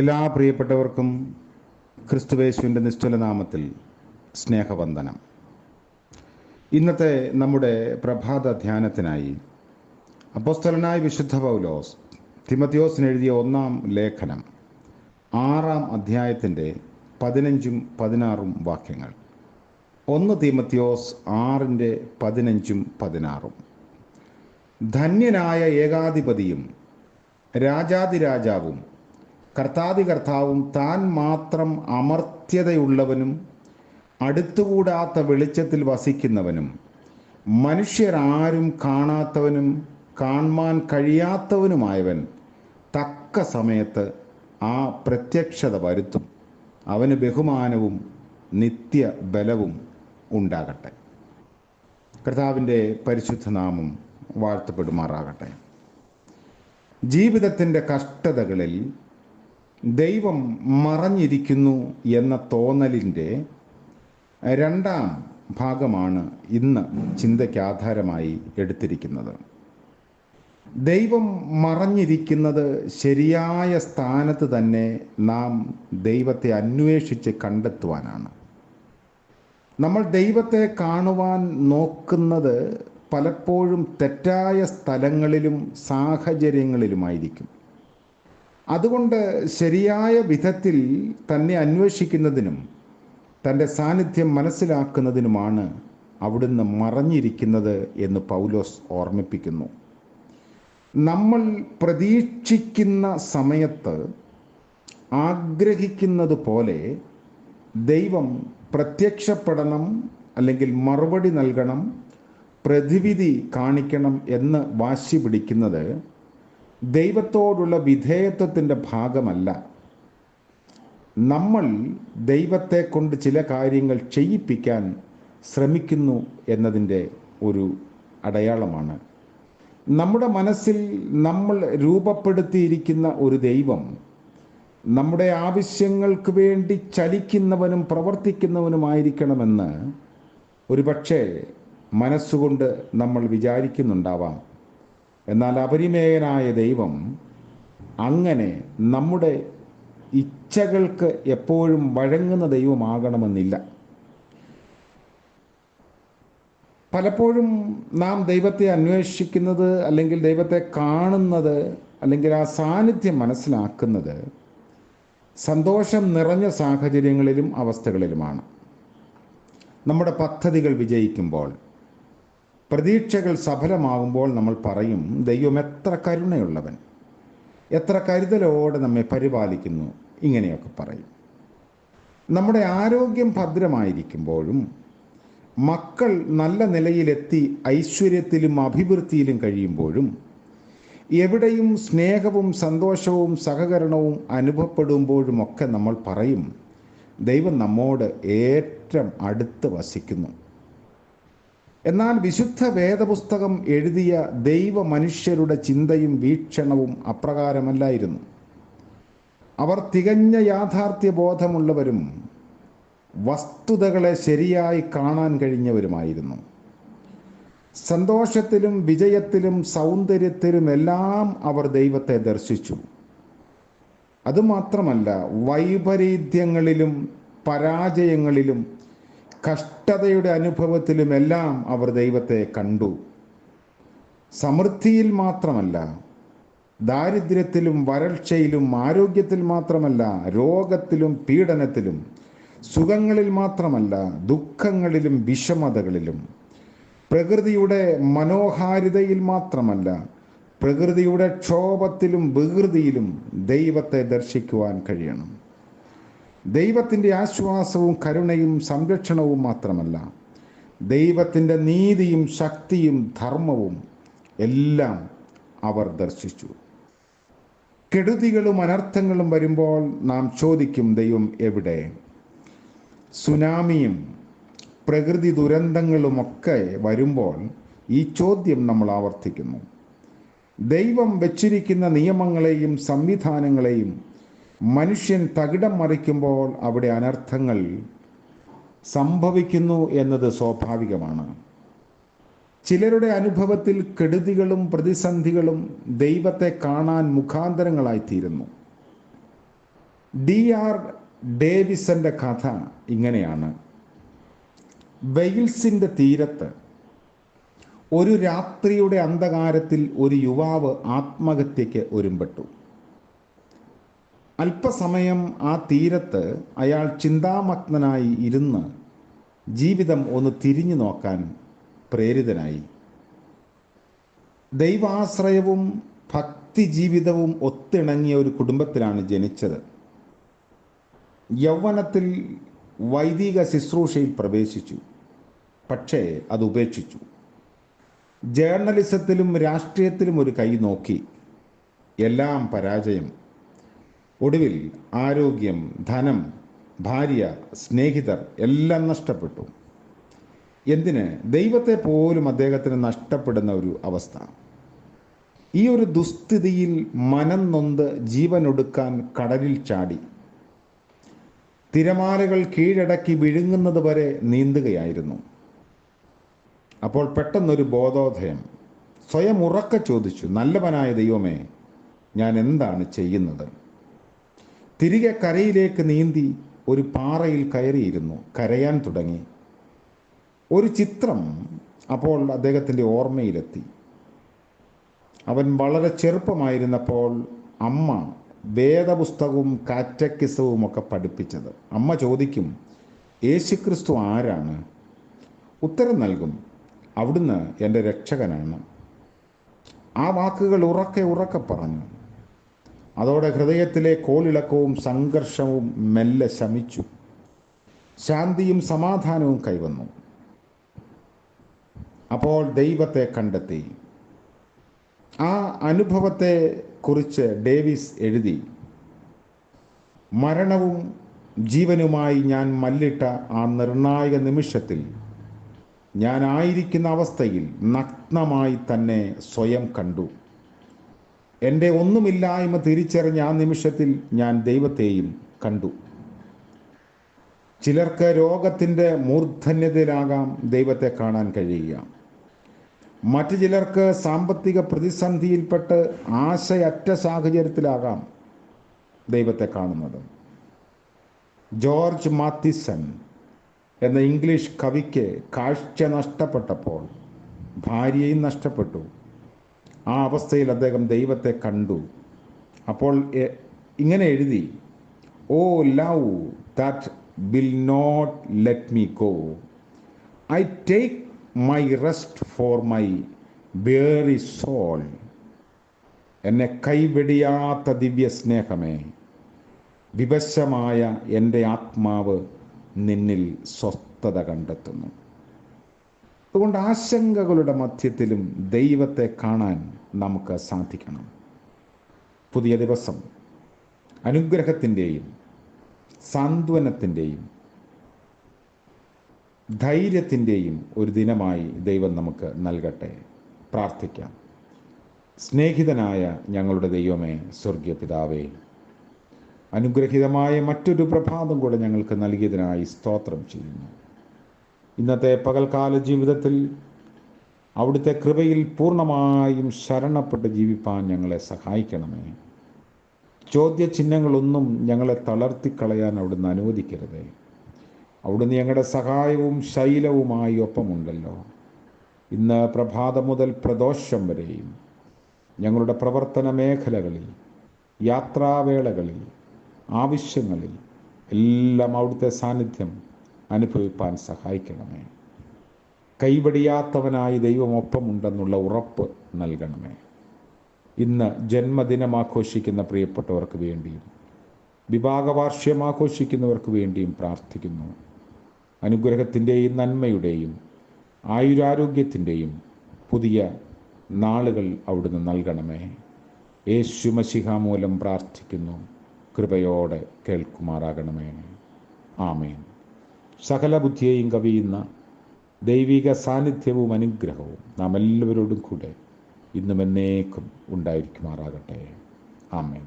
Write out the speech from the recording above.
എല്ലാ പ്രിയപ്പെട്ടവർക്കും ക്രിസ്തുവേശുവിൻ്റെ നിസ്തുല നാമത്തിൽ സ്നേഹവന്ദനം. ഇന്നത്തെ നമ്മുടെ പ്രഭാത ധ്യാനത്തിനായി അപ്പോസ്തലനായ വിശുദ്ധ പൗലോസ് തിമത്തിയോസിന് എഴുതിയ 1-ാം ലേഖനം 6-ാം അധ്യായത്തിൻ്റെ 15-ഉം 16-ഉം വാക്യങ്ങൾ. 1 തീമത്തിയോസ് 6-15-ഉം 16-ഉം. ധന്യനായ ഏകാധിപതിയും രാജാതിരാജാവും കർത്താവും താൻ മാത്രം അമർത്യതയുള്ളവനും അടുത്തുകൂടാത്ത വെളിച്ചത്തിൽ വസിക്കുന്നവനും മനുഷ്യരാരും കാണാത്തവനും കാണാൻ കഴിയാത്തവനുമായവൻ തക്ക സമയത്ത് ആ പ്രത്യക്ഷത വരുത്തും. അവന് ബഹുമാനവും നിത്യ ബലവും ഉണ്ടാകട്ടെ. കർത്താവിൻ്റെ പരിശുദ്ധ നാമം വാഴ്ത്തപ്പെടുമാറാകട്ടെ. ജീവിതത്തിൻ്റെ കഷ്ടതകളിൽ ദൈവം മറഞ്ഞിരിക്കുന്നു എന്ന തോന്നലിൻ്റെ 2-ാം ഭാഗമാണ് ഇന്ന് ചിന്തയ്ക്ക് ആധാരമായി എടുത്തിരിക്കുന്നത്. ദൈവം മറഞ്ഞിരിക്കുന്നത് ശരിയായ സ്ഥാനത്ത് തന്നെ നാം ദൈവത്തെ അന്വേഷിച്ച് കണ്ടെത്തുവാനാണ്. നമ്മൾ ദൈവത്തെ കാണുവാൻ നോക്കുന്നത് പലപ്പോഴും തെറ്റായ സ്ഥലങ്ങളിലും സാഹചര്യങ്ങളിലുമായിരിക്കും. അതുകൊണ്ട് ശരിയായ വിധത്തിൽ തന്നെ അന്വേഷിക്കുന്നതിനും തൻ്റെ സാന്നിധ്യം മനസ്സിലാക്കുന്നതിനുമാണ് അവിടുന്ന് മറഞ്ഞിരിക്കുന്നത് എന്ന് പൗലോസ് ഓർമ്മിപ്പിക്കുന്നു. നമ്മൾ പ്രതീക്ഷിക്കുന്ന സമയത്ത് ആഗ്രഹിക്കുന്നത് പോലെ ദൈവം പ്രത്യക്ഷപ്പെടണം, അല്ലെങ്കിൽ മറുപടി നൽകണം, പ്രതിവിധി കാണിക്കണം എന്ന് വാശി പിടിക്കുന്നത് ദൈവത്തോടുള്ള വിധേയത്വത്തിൻ്റെ ഭാഗമല്ല. നമ്മൾ ദൈവത്തെ കൊണ്ട് ചില കാര്യങ്ങൾ ചെയ്യിപ്പിക്കാൻ ശ്രമിക്കുന്നു എന്നതിൻ്റെ ഒരു അടയാളമാണ്. നമ്മുടെ മനസ്സിൽ നമ്മൾ രൂപപ്പെടുത്തിയിരിക്കുന്ന ഒരു ദൈവം നമ്മുടെ ആവശ്യങ്ങൾക്ക് വേണ്ടി ചലിക്കുന്നവനും പ്രവർത്തിക്കുന്നവനുമായിരിക്കണമെന്ന് ഒരുപക്ഷെ മനസ്സുകൊണ്ട് നമ്മൾ വിചാരിക്കുന്നുണ്ടാവാം. എന്നാൽ അപരിമേയനായ ദൈവം അങ്ങനെ നമ്മുടെ ഇച്ഛകൾക്ക് എപ്പോഴും വഴങ്ങുന്ന ദൈവമാകണമെന്നില്ല. പലപ്പോഴും നാം ദൈവത്തെ അന്വേഷിക്കുന്നത്, അല്ലെങ്കിൽ ദൈവത്തെ കാണുന്നത്, അല്ലെങ്കിൽ ആ സാന്നിധ്യം മനസ്സിലാക്കുന്നത് സന്തോഷം നിറഞ്ഞ സാഹചര്യങ്ങളിലും അവസ്ഥകളിലുമാണ്. നമ്മുടെ പദ്ധതികൾ വിജയിക്കുമ്പോൾ, പ്രതീക്ഷകൾ സഫലമാകുമ്പോൾ നമ്മൾ പറയും, ദൈവം എത്ര കരുണയുള്ളവൻ, എത്ര കരുതലോടെ നമ്മെ പരിപാലിക്കുന്നു, ഇങ്ങനെയൊക്കെ പറയും. നമ്മുടെ ആരോഗ്യം ഭദ്രമായിരിക്കുമ്പോഴും, മക്കൾ നല്ല നിലയിലെത്തി ഐശ്വര്യത്തിലും അഭിവൃദ്ധിയിലും കഴിയുമ്പോഴും, എവിടെയും സ്നേഹവും സന്തോഷവും സഹകരണവും അനുഭവപ്പെടുമ്പോഴുമൊക്കെ നമ്മൾ പറയും, ദൈവം നമ്മോട് ഏറ്റവും അടുത്ത് വസിക്കുന്നു. എന്നാൽ വിശുദ്ധ വേദപുസ്തകം എഴുതിയ ദൈവ മനുഷ്യരുടെ ചിന്തയും വീക്ഷണവും അപ്രകാരമല്ലായിരുന്നു. അവർ തികഞ്ഞ യാഥാർത്ഥ്യ ബോധമുള്ളവരും വസ്തുതകളെ ശരിയായി കാണാൻ കഴിഞ്ഞവരുമായിരുന്നു. സന്തോഷത്തിലും വിജയത്തിലും സൗന്ദര്യത്തിലും എല്ലാം അവർ ദൈവത്തെ ദർശിച്ചു. അതുമാത്രമല്ല, വൈപരീത്യങ്ങളിലും പരാജയങ്ങളിലും കഷ്ടതയുടെ അനുഭവത്തിലുമെല്ലാം അവർ ദൈവത്തെ കണ്ടു. സമൃദ്ധിയിൽ മാത്രമല്ല, ദാരിദ്ര്യത്തിലും വരൾച്ചയിലും, ആരോഗ്യത്തിൽ മാത്രമല്ല, രോഗത്തിലും പീഡനത്തിലും, സുഖങ്ങളിൽ മാത്രമല്ല, ദുഃഖങ്ങളിലും വിഷമതകളിലും, പ്രകൃതിയുടെ മനോഹാരിതയിൽ മാത്രമല്ല, പ്രകൃതിയുടെ ക്ഷോഭത്തിലും വികൃതിയിലും ദൈവത്തെ ദർശിക്കുവാൻ കഴിയണം. ദൈവത്തിൻ്റെ ആശ്വാസവും കരുണയും സംരക്ഷണവും മാത്രമല്ല, ദൈവത്തിൻ്റെ നീതിയും ശക്തിയും ധർമ്മവും എല്ലാം അവർ ദർശിച്ചു. കെടുതികളും അനർത്ഥങ്ങളും വരുമ്പോൾ നാം ചോദിക്കും, ദൈവം എവിടെ? സുനാമിയും പ്രകൃതി ദുരന്തങ്ങളുമൊക്കെ വരുമ്പോൾ ഈ ചോദ്യം നമ്മൾ ആവർത്തിക്കുന്നു. ദൈവം വച്ചിരിക്കുന്ന നിയമങ്ങളെയും സംവിധാനങ്ങളെയും മനുഷ്യൻ തകിടം മറിക്കുമ്പോൾ അവിടെ അനർത്ഥങ്ങൾ സംഭവിക്കുന്നു എന്നത് സ്വാഭാവികമാണ്. ചിലരുടെ അനുഭവത്തിൽ കെടുതികളും പ്രതിസന്ധികളും ദൈവത്തെ കാണാൻ മുഖാന്തരങ്ങളായിത്തീരുന്നു. D.R. ഡേവിസന്റെ കഥ ഇങ്ങനെയാണ്. വെയിൽസിന്റെ തീരത്ത് ഒരു രാത്രിയുടെ അന്ധകാരത്തിൽ ഒരു യുവാവ് ആത്മഹത്യയ്ക്ക് ഒരുമ്പെട്ടു. അല്പസമയം ആ തീരത്ത് അയാൾ ചിന്താമഗ്നനായി ഇരുന്ന് ജീവിതം ഒന്ന് തിരിഞ്ഞു നോക്കാൻ പ്രേരിതനായി. ദൈവാശ്രയവും ഭക്തി ജീവിതവും ഒത്തിണങ്ങിയ ഒരു കുടുംബത്തിലാണ് ജനിച്ചത്. യൗവനത്തിൽ വൈദിക ശുശ്രൂഷയിൽ പ്രവേശിച്ചു, പക്ഷേ അത് ഉപേക്ഷിച്ചു. ജേർണലിസത്തിലും രാഷ്ട്രീയത്തിലും ഒരു കൈ നോക്കി, എല്ലാം പരാജയം. ഒടുവിൽ ആരോഗ്യം, ധനം, ഭാര്യ, സ്നേഹിതർ എല്ലാം നഷ്ടപ്പെട്ടു. എന്തിന്, ദൈവത്തെ പോലും അദ്ദേഹത്തിന് നഷ്ടപ്പെടുന്ന ഒരു അവസ്ഥ. ഈ ഒരു ദുസ്ഥിതിയിൽ മനം നൊന്ത് ജീവനൊടുക്കാൻ കടലിൽ ചാടി. തിരമാലകൾ കീഴടക്കി വിഴുങ്ങുന്നത് വരെ നീന്തുകയായിരുന്നു. അപ്പോൾ പെട്ടെന്നൊരു ബോധോദയം. സ്വയം ഉറക്കെ ചോദിച്ചു, നല്ലവനായ ദൈവമേ, ഞാൻ എന്താണ് ചെയ്യുന്നത്? തിരികെ കരയിലേക്ക് നീന്തി ഒരു പാറയിൽ കയറിയിരുന്നു, കരയാൻ തുടങ്ങി. ഒരു ചിത്രം അപ്പോൾ അദ്ദേഹത്തിൻ്റെ ഓർമ്മയിലെത്തി. അവൻ വളരെ ചെറുപ്പമായിരുന്നപ്പോൾ അമ്മ വേദപുസ്തകവും കാറ്റക്കിസവും ഒക്കെ പഠിപ്പിച്ചത്. അമ്മ ചോദിക്കും, യേശുക്രിസ്തു ആരാണ്? ഉത്തരം നൽകും, അവിടുന്ന് എൻ്റെ രക്ഷകനാണ്. ആ വാക്കുകൾ ഉറക്കെ ഉറക്കെ പറഞ്ഞു. അതോടെ ഹൃദയത്തിലെ കോളിളക്കവും സംഘർഷവും മെല്ലെ ശമിച്ചു. ശാന്തിയും സമാധാനവും കൈവന്നു. അപ്പോൾ ദൈവത്തെ കണ്ടെത്തി. ആ അനുഭവത്തെ കുറിച്ച് ഡേവിസ് എഴുതി, മരണവും ജീവനുമായി ഞാൻ മല്ലിട്ട ആ നിർണായക നിമിഷത്തിൽ ഞാനായിരിക്കുന്ന അവസ്ഥയിൽ നഗ്നമായി തന്നെ സ്വയം കണ്ടു. എൻ്റെ ഒന്നുമില്ലായ്മ തിരിച്ചറിഞ്ഞ ആ നിമിഷത്തിൽ ഞാൻ ദൈവത്തെയും കണ്ടു. ചിലർക്ക് രോഗത്തിൻ്റെ മൂർധന്യതയിലാകാം ദൈവത്തെ കാണാൻ കഴിയുക. മറ്റു ചിലർക്ക് സാമ്പത്തിക പ്രതിസന്ധിയിൽപ്പെട്ട് ആശയറ്റ സാഹചര്യത്തിലാകാം ദൈവത്തെ കാണുന്നത്. ജോർജ് മാത്തിസൺ എന്ന ഇംഗ്ലീഷ് കവിക്ക് കാഴ്ച നഷ്ടപ്പെട്ടപ്പോൾ ഭാര്യയും നഷ്ടപ്പെട്ടു. ആ അവസ്ഥയിൽ അദ്ദേഹം ദൈവത്തെ കണ്ടു. അപ്പോൾ ഇങ്ങനെ എഴുതി, oh love that will not let me go, I take my rest for my very soul. എന്നെ കൈവെടിയാത്ത ദിവ്യ സ്നേഹമേ, വിവശമായ എൻ്റെ ആത്മാവ് നിന്നിൽ സ്വസ്ഥത കണ്ടെത്തുന്നു. അതുകൊണ്ട് ആശങ്കകളുടെ മധ്യത്തിലും ദൈവത്തെ കാണാൻ നമുക്ക് സാധിക്കണം. പുതിയ ദിവസം അനുഗ്രഹത്തിൻ്റെയും സാന്ത്വനത്തിൻ്റെയും ധൈര്യത്തിൻ്റെയും ഒരു ദിനമായി ദൈവം നമുക്ക് നൽകട്ടെ. പ്രാർത്ഥിക്കാം. സ്നേഹിതനായ ഞങ്ങളുടെ ദൈവമേ, സ്വർഗീയ പിതാവേ, അനുഗ്രഹീതമായ മറ്റൊരു പ്രഭാതം കൂടെ ഞങ്ങൾക്ക് നൽകിയതിനായി സ്തോത്രം ചെയ്യുന്നു. ഇന്നത്തെ പകൽക്കാല ജീവിതത്തിൽ അവിടുത്തെ കൃപയിൽ പൂർണ്ണമായും ശരണപ്പെട്ട് ജീവിപ്പാൻ ഞങ്ങളെ സഹായിക്കണമേ. ചോദ്യചിഹ്നങ്ങളൊന്നും ഞങ്ങളെ തളർത്തിക്കളയാൻ അവിടുന്ന് അനുവദിക്കരുതേ. അവിടുന്ന് ഞങ്ങളുടെ സഹായവും ശൈലവുമായി ഒപ്പമുണ്ടല്ലോ. ഇന്ന് പ്രഭാതം മുതൽ പ്രദോഷം വരെയും ഞങ്ങളുടെ പ്രവർത്തന മേഖലകളിൽ, യാത്രാവേളകളിൽ, ആവശ്യങ്ങളിൽ എല്ലാം അവിടുത്തെ സാന്നിധ്യം അനുഭവിപ്പാൻ സഹായിക്കണമേ. കൈവടിയാത്തവനായി ദൈവം ഒപ്പമുണ്ടെന്നുള്ള ഉറപ്പ് നൽകണമേ. ഇന്ന് ജന്മദിനം ആഘോഷിക്കുന്ന പ്രിയപ്പെട്ടവർക്ക് വേണ്ടിയും വിവാഹവാർഷികം ആഘോഷിക്കുന്നവർക്ക് വേണ്ടിയും പ്രാർത്ഥിക്കുന്നു. അനുഗ്രഹത്തിൻ്റെയും നന്മയുടെയും ആയുരാരോഗ്യത്തിൻ്റെയും പുതിയ നാളുകൾ അവിടുന്ന് നൽകണമേ. യേശു മശിഹ മൂലം പ്രാർത്ഥിക്കുന്നു. കൃപയോടെ കേൾക്കുമാറാകണമേ. ആമേൻ. സകല ബുദ്ധിയെയും കവിയുന്ന ദൈവിക സാന്നിധ്യവും അനുഗ്രഹവും നാം എല്ലാവരോടും കൂടെ ഇന്നും എന്നേക്കും ഉണ്ടായിരിക്കുമാറാകട്ടെ. ആമേൻ.